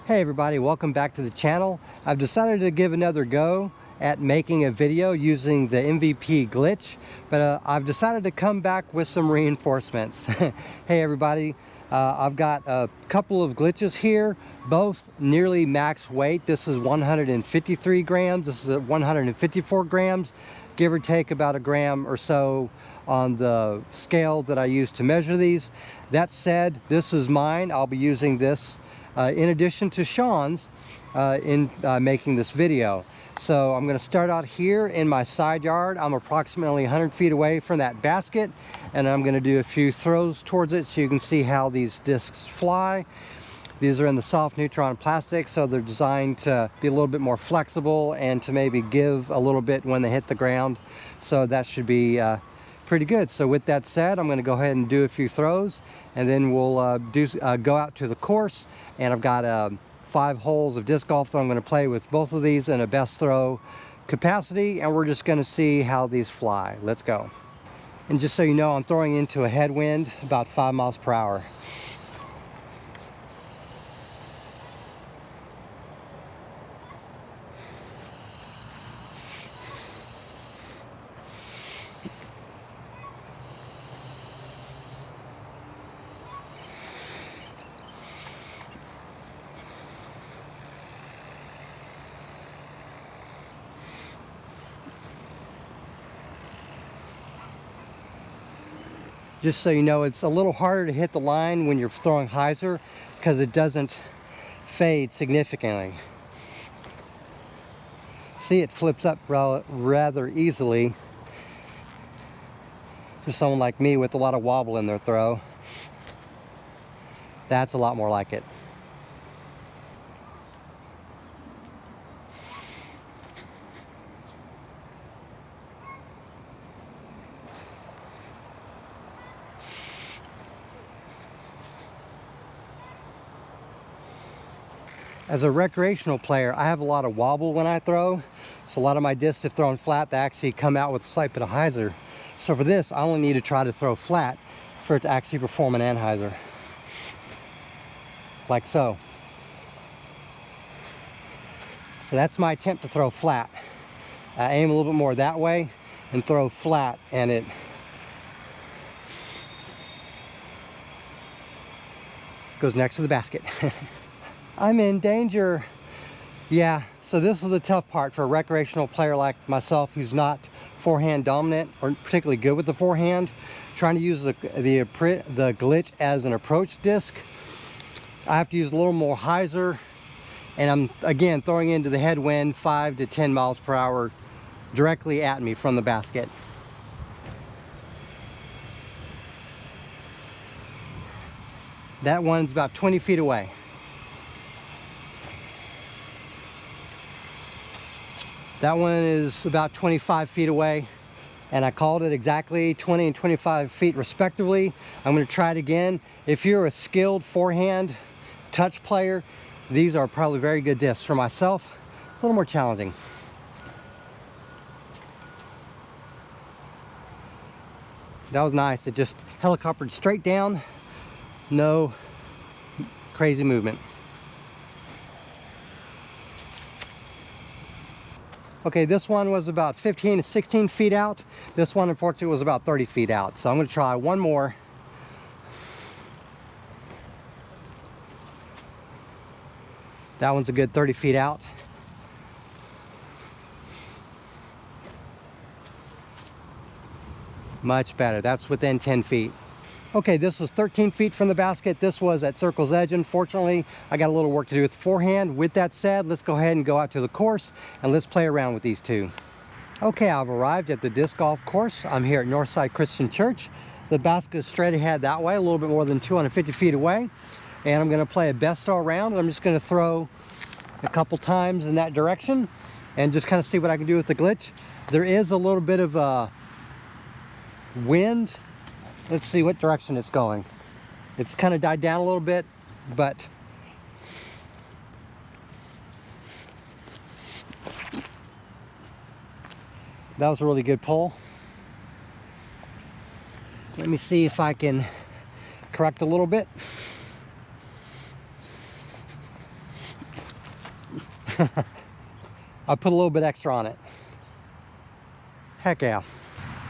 Hey everybody, welcome back to the channel. I've decided to give another go at making a video using the MVP glitch, but I've decided to come back with some reinforcements. Hey everybody, I've got a couple of glitches here, both nearly max weight. This is 153 grams, this is at 154 grams, give or take about a gram or so on the scale that I use to measure these. That said, this is mine. I'll be using this in addition to Sean's in making this video. So I'm going to start out here in my side yard. I'm approximately 100 feet away from that basket, and I'm going to do a few throws towards it so you can see how these discs fly. These are in the soft neutron plastic, so they're designed to be a little bit more flexible and to maybe give a little bit when they hit the ground. So that should be pretty good. So with that said, I'm going to go ahead and do a few throws, and then we'll go out to the course. And I've got 5 holes of disc golf that I'm going to play with both of these in a best throw capacity, and we're just going to see how these fly. Let's go. And just so you know, I'm throwing into a headwind about 5 miles per hour. Just so you know, it's a little harder to hit the line when you're throwing hyzer because it doesn't fade significantly. See, it flips up rather easily for someone like me with a lot of wobble in their throw. That's a lot more like it. As a recreational player, I have a lot of wobble when I throw. So a lot of my discs, if thrown flat, they actually come out with a slight bit of hyzer. So for this, I only need to try to throw flat for it to actually perform an anhyzer. Like so. So that's my attempt to throw flat. I aim a little bit more that way and throw flat, and it goes next to the basket. I'm in danger. Yeah, so this is the tough part for a recreational player like myself who's not forehand dominant or particularly good with the forehand. Trying to use the glitch as an approach disc, I have to use a little more hyzer, and I'm again throwing into the headwind 5 to 10 miles per hour directly at me from the basket. That one's about 20 feet away. That one is about 25 feet away, and I called it exactly 20 and 25 feet respectively. I'm going to try it again. If you're a skilled forehand touch player, these are probably very good discs. For myself, a little more challenging. That was nice. It just helicoptered straight down, no crazy movement. Okay, this one was about 15 to 16 feet out. This one, unfortunately, was about 30 feet out. So I'm going to try one more. That one's a good 30 feet out. Much better. That's within 10 feet. Okay, this was 13 feet from the basket. This was at circle's edge. Unfortunately, I got a little work to do with the forehand. With that said, let's go ahead and go out to the course and let's play around with these two. Okay, I've arrived at the disc golf course. I'm here at Northside Christian Church. The basket is straight ahead that way, a little bit more than 250 feet away. And I'm going to play a best throw round. I'm just going to throw a couple times in that direction and just kind of see what I can do with the glitch. There is a little bit of wind. Let's see what direction it's going. It's kind of died down a little bit, but that was a really good pull. Let me see if I can correct a little bit. I put a little bit extra on it. Heck yeah.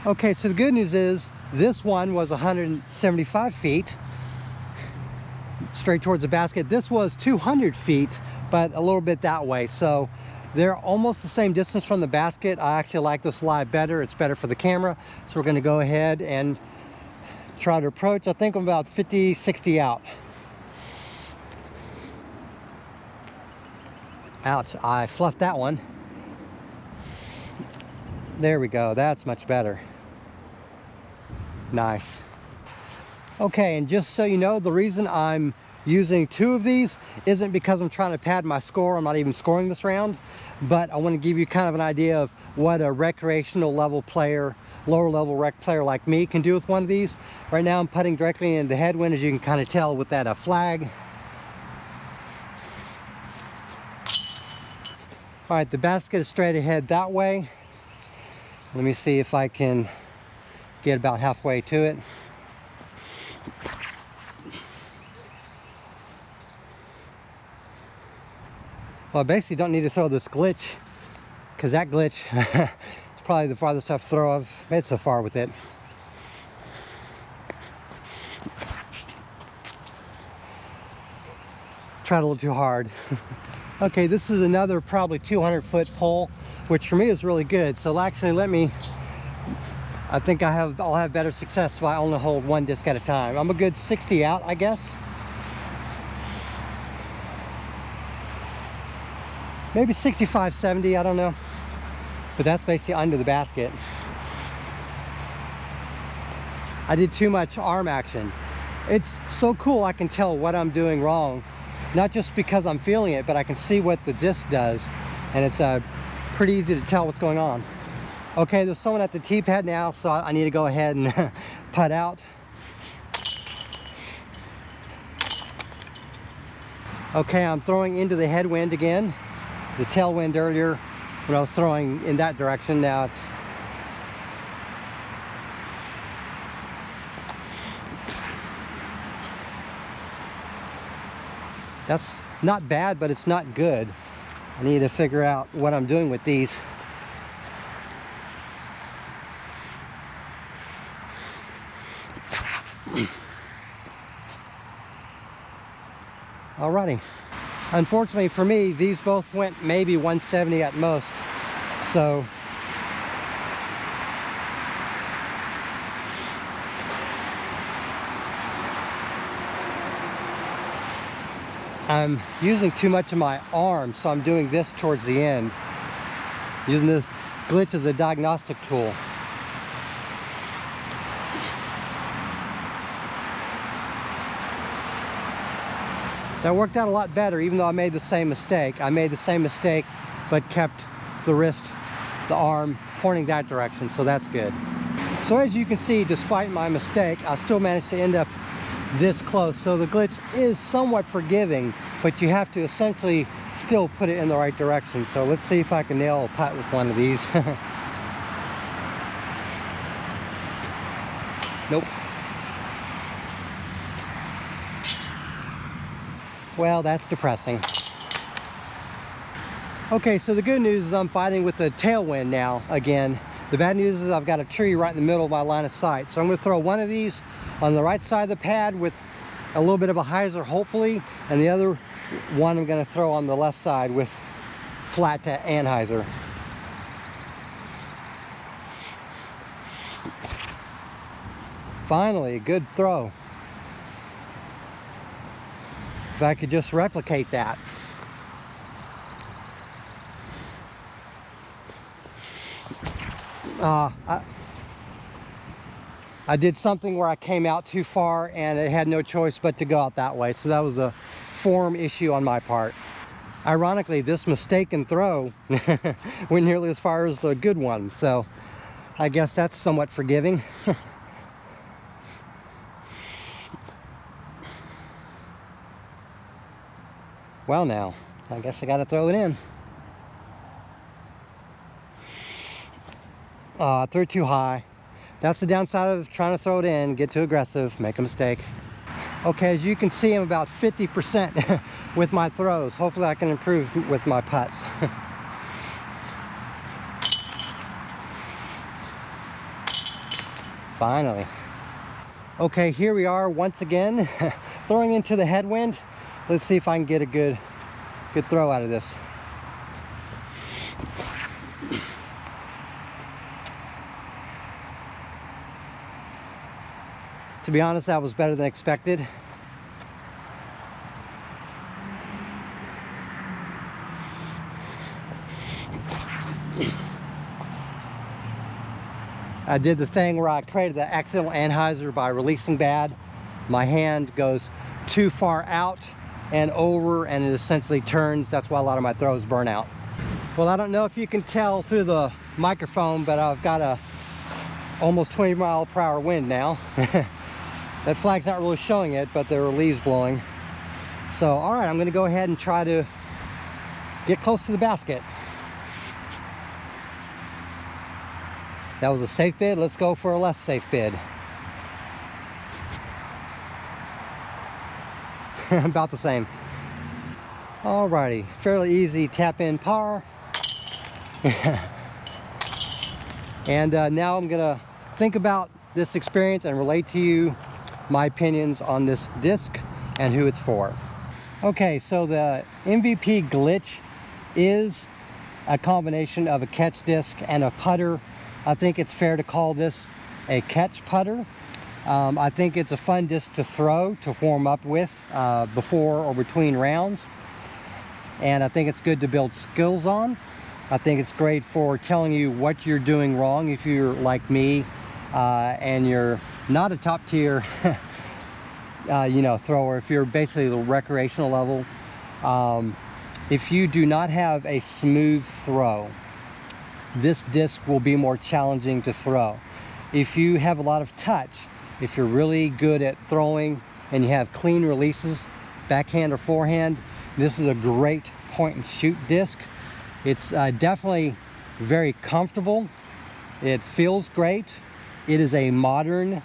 Okay, so the good news is this one was 175 feet straight towards the basket. This was 200 feet, but a little bit that way. So they're almost the same distance from the basket. I actually like this lie better. It's better for the camera. So we're gonna go ahead and try to approach. I think I'm about 50, 60 out. Ouch, I fluffed that one. There we go, that's much better. Nice. Okay, and just so you know, the reason I'm using 2 of these isn't because I'm trying to pad my score. I'm not even scoring this round, but I want to give you kind of an idea of what a recreational level player, lower level rec player like me can do with one of these. Right now I'm putting directly in the headwind, as you can kind of tell with that flag. All right, the basket is straight ahead that way. Let me see if I can get about halfway to it. Well, I basically don't need to throw this glitch, because that glitch is probably the farthest I've thrown. I've made so far with it. Tried a little too hard. Okay, this is another probably 200-foot pole, which for me is really good. So actually, I think I'll have better success if I only hold 1 disc at a time. I'm a good 60 out, I guess. Maybe 65, 70, I don't know. But that's basically under the basket. I did too much arm action. It's so cool I can tell what I'm doing wrong. Not just because I'm feeling it, but I can see what the disc does. And it's pretty easy to tell what's going on. Okay, there's someone at the tee pad now, so I need to go ahead and putt out. Okay, I'm throwing into the headwind again. The tailwind earlier when I was throwing in that direction. Now it's that's not bad, but it's not good. I need to figure out what I'm doing with these. Alrighty. Unfortunately for me, these both went maybe 170 at most. So I'm using too much of my arm, so I'm doing this towards the end. Using this glitch as a diagnostic tool. That worked out a lot better, even though I made the same mistake. I made the same mistake, but kept the wrist, the arm, pointing that direction, so that's good. So as you can see, despite my mistake, I still managed to end up this close. So the glitch is somewhat forgiving, but you have to essentially still put it in the right direction. So let's see if I can nail a putt with one of these. Nope. Well, that's depressing. Okay, so the good news is I'm fighting with the tailwind now again. The bad news is I've got a tree right in the middle of my line of sight. So I'm going to throw one of these on the right side of the pad with a little bit of a hyzer, hopefully, and the other one I'm going to throw on the left side with flat to anhyzer. Finally, a good throw. If I could just replicate that. I did something where I came out too far and it had no choice but to go out that way. So that was a form issue on my part. Ironically, this mistaken throw went nearly as far as the good one. So I guess that's somewhat forgiving. Well, now, I guess I got to throw it in. I threw it too high. That's the downside of trying to throw it in, get too aggressive, make a mistake. Okay, as you can see, I'm about 50% with my throws. Hopefully I can improve with my putts. Finally. Okay, here we are once again, throwing into the headwind. Let's see if I can get a good throw out of this. To be honest, that was better than expected. I did the thing where I created the accidental anhyzer by releasing bad. My hand goes too far out and over, and it essentially turns. That's why a lot of my throws burn out. Well, I don't know if you can tell through the microphone, but I've got a almost 20-mile-per-hour wind now. That flag's not really showing it, but there are leaves blowing. So, all right, I'm going to go ahead and try to get close to the basket. That was a safe bid. Let's go for a less safe bid. About the same. Alrighty, fairly easy tap in par. And now I'm gonna think about this experience and relate to you my opinions on this disc and who it's for. Okay, so the MVP glitch is a combination of a catch disc and a putter. I think it's fair to call this a catch putter. I think it's a fun disc to throw, to warm up with before or between rounds. And I think it's good to build skills on. I think it's great for telling you what you're doing wrong if you're like me and you're not a top tier thrower. If you're basically the recreational level, if you do not have a smooth throw, this disc will be more challenging to throw. If you have a lot of touch, if you're really good at throwing and you have clean releases, backhand or forehand, this is a great point and shoot disc. It's definitely very comfortable. It feels great. It is a modern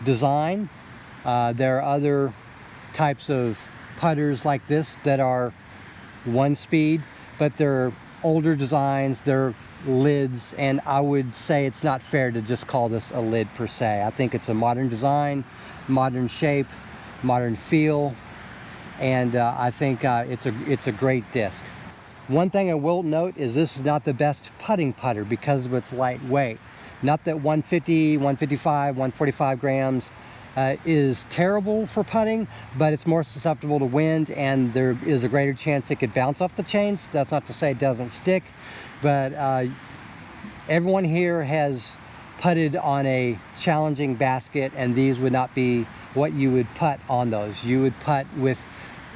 design. There are other types of putters like this that are one speed, but they're older designs, they're lids, and I would say it's not fair to just call this a lid per se. I think it's a modern design, modern shape, modern feel, and I think it's a great disc. One thing I will note is this is not the best putting putter because of its lightweight. Not that 150, 155, 145 grams is terrible for putting, but it's more susceptible to wind, and there is a greater chance it could bounce off the chains. That's not to say it doesn't stick, but everyone here has putted on a challenging basket, and these would not be what you would putt on those. You would putt with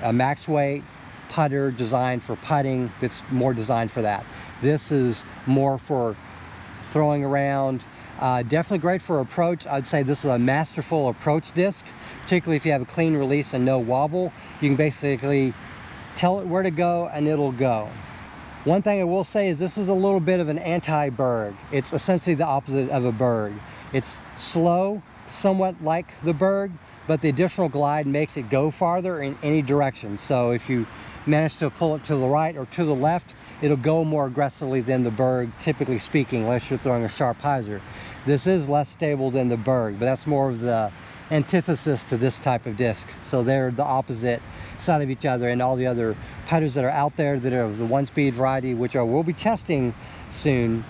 a max weight putter designed for putting. That's more designed for that. This is more for throwing around. Definitely great for approach. I'd say this is a masterful approach disc, particularly if you have a clean release and no wobble. You can basically tell it where to go and it'll go. One thing I will say is this is a little bit of an anti-Berg. It's essentially the opposite of a Berg. It's slow, somewhat like the Berg, but the additional glide makes it go farther in any direction. So if you manage to pull it to the right or to the left, it'll go more aggressively than the Berg, typically speaking, unless you're throwing a sharp hyzer. This is less stable than the Berg, but that's more of the antithesis to this type of disc. So they're the opposite side of each other, and all the other putters that are out there that are of the one-speed variety, which we'll be testing soon,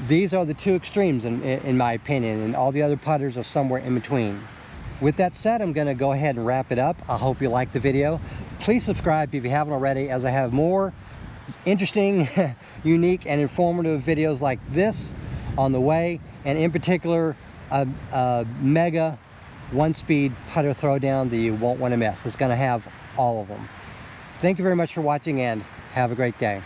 these are the two extremes in my opinion, and all the other putters are somewhere in between. With that said, I'm going to go ahead and wrap it up. I hope you liked the video. Please subscribe if you haven't already, as I have more interesting, unique, and informative videos like this on the way, and in particular a mega one-speed putter throwdown that you won't want to miss. It's going to have all of them. Thank you very much for watching, and have a great day.